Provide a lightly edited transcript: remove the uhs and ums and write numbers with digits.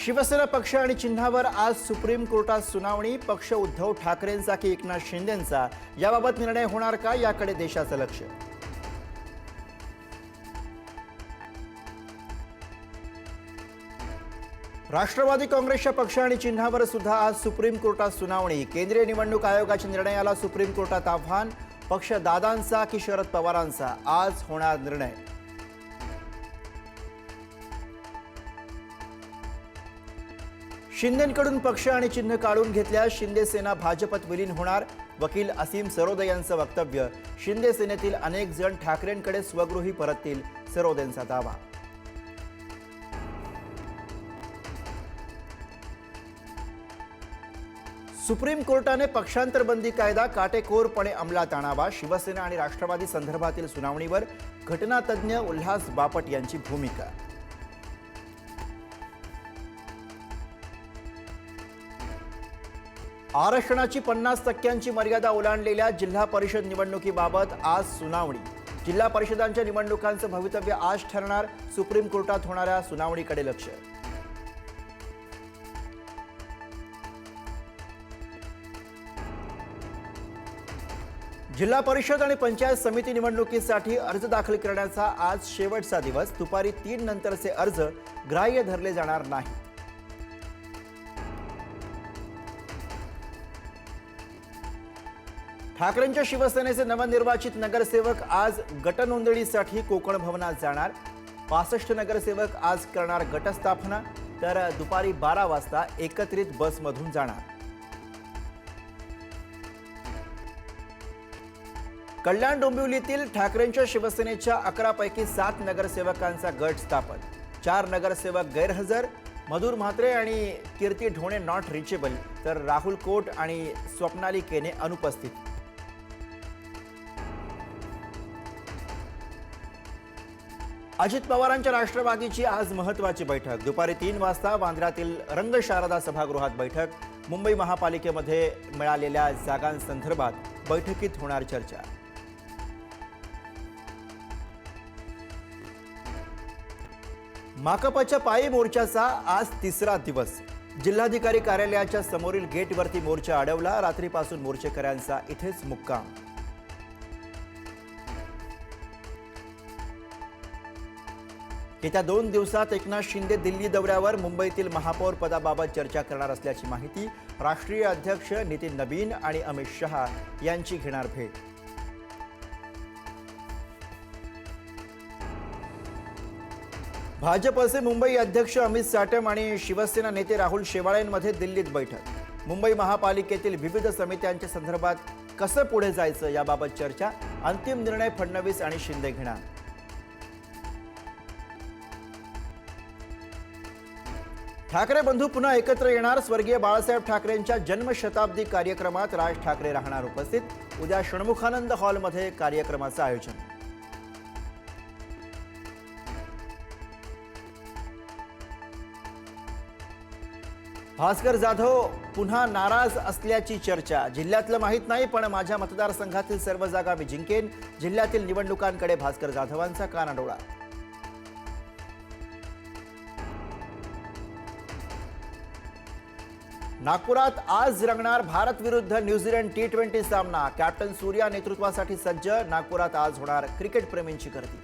शिवसेना पक्ष आणि चिन्हावर आज सुप्रीम कोर्टात सुनावणी। पक्ष उद्धव ठाकरेंचा की एकनाथ शिंदेंचा, याबाबत निर्णय होणार का, याकडे देशाचं लक्ष। राष्ट्रवादी काँग्रेसच्या पक्ष आणि चिन्हावर सुद्धा आज सुप्रीम कोर्टात सुनावणी। केंद्रीय निवडणूक आयोगाच्या निर्णयाला सुप्रीम कोर्टात आव्हान। पक्ष दादांचा की शरद पवारांचा, आज होणार निर्णय। शिंदेंकडून पक्ष आणि चिन्ह काढून घेतल्यास शिंदे सेना भाजपत विलीन होणार। वकील असीम सरोदे यांचं वक्तव्य। शिंदे सेनेतील अनेक जण ठाकरेंकडे स्वगृही परततील, सरोदेंचा दावा। सुप्रीम कोर्टाने पक्षांतर बंदी कायदा काटेकोरपणे अंमलात आणावा। शिवसेना आणि राष्ट्रवादी संदर्भातील सुनावणीवर घटनातज्ञ उल्हास बापट यांची भूमिका। आरक्षणाची 50% मर्यादा ओलांडलेल्या जिल्हा परिषद निवडणुकीबाबत आज सुनावणी। जिल्हा परिषदांच्या निवडणुकांचं भवितव्य आज ठरणार। सुप्रीम कोर्टात होणाऱ्या सुनावणीकडे लक्ष। जिल्हा परिषद आणि पंचायत समिती निवडणुकीसाठी अर्ज दाखल करण्याचा आज शेवटचा दिवस। दुपारी 3 नंतरचे अर्ज ग्राह्य धरले जाणार नाहीत। ठाकरेंच्या शिवसेनेचे नवनिर्वाचित नगरसेवक आज गटनोंदणीसाठी कोकण भवनात जाणार। 65 नगरसेवक आज करणार गटस्थापना, तर दुपारी 12 वाजता एकत्रित बसमधून जाणार। कल्याण डोंबिवलीतील ठाकरेंच्या शिवसेनेच्या 11 पैकी 7 नगरसेवकांचा गट स्थापन। 4 नगरसेवक गैरहजर। मधुर म्हात्रे आणि कीर्ती ढोणे नॉट रिचेबल, तर राहुल कोट आणि स्वप्नाली केने अनुपस्थित। अजित पवारांच्या राष्ट्रवादीची आज महत्त्वाची बैठक। दुपारी 3 वाजता वांद्र्यातील रंगशारदा सभागृहात बैठक। मुंबई महापालिकेमध्ये मिळालेल्या जागांसंदर्भात बैठकीत होणार चर्चा। माकपच्या पायी मोर्चाचा आज तिसरा दिवस। जिल्हाधिकारी कार्यालयाच्या समोरील गेटवरती मोर्चा अडवला। रात्रीपासून मोर्चेकऱ्यांचा इथेच मुक्काम। येत्या 2 दिवसात एकनाथ शिंदे दिल्ली दौऱ्यावर। मुंबईतील महापौर पदाबाबत चर्चा करणार असल्याची माहिती। राष्ट्रीय अध्यक्ष नितीन नबीन आणि अमित शहा यांची घेणार भेट। भाजपचे मुंबई अध्यक्ष अमित साटम आणि शिवसेना नेते राहुल शेवाळेंमध्ये दिल्लीत बैठक। मुंबई महापालिकेतील विविध समित्यांच्या संदर्भात कसं पुढे जायचं, याबाबत चर्चा। अंतिम निर्णय फडणवीस आणि शिंदे घेणार। ठाकरे बंधू पुन्हा एकत्र येणार। स्वर्गीय बाळासाहेब ठाकरेंच्या जन्मशताब्दी कार्यक्रमात राज ठाकरे राहणार उपस्थित। उद्या षण्मुखानंद हॉलमध्ये कार्यक्रमाचं आयोजन। भास्कर जाधव पुन्हा नाराज असल्याची चर्चा। जिल्ह्यातलं माहीत नाही, पण माझ्या मतदारसंघातील सर्व जागा मी जिंकेन। जिल्ह्यातील निवडणुकांकडे भास्कर जाधवांचा कानाडोळा। नागपुरात आज रंगणार भारत विरुद्ध न्यूझीलंड T20 सामना। कॅप्टन सूर्या नेतृत्वासाठी सज्ज। नागपुरात आज होणार क्रिकेट प्रेमींची गर्दी।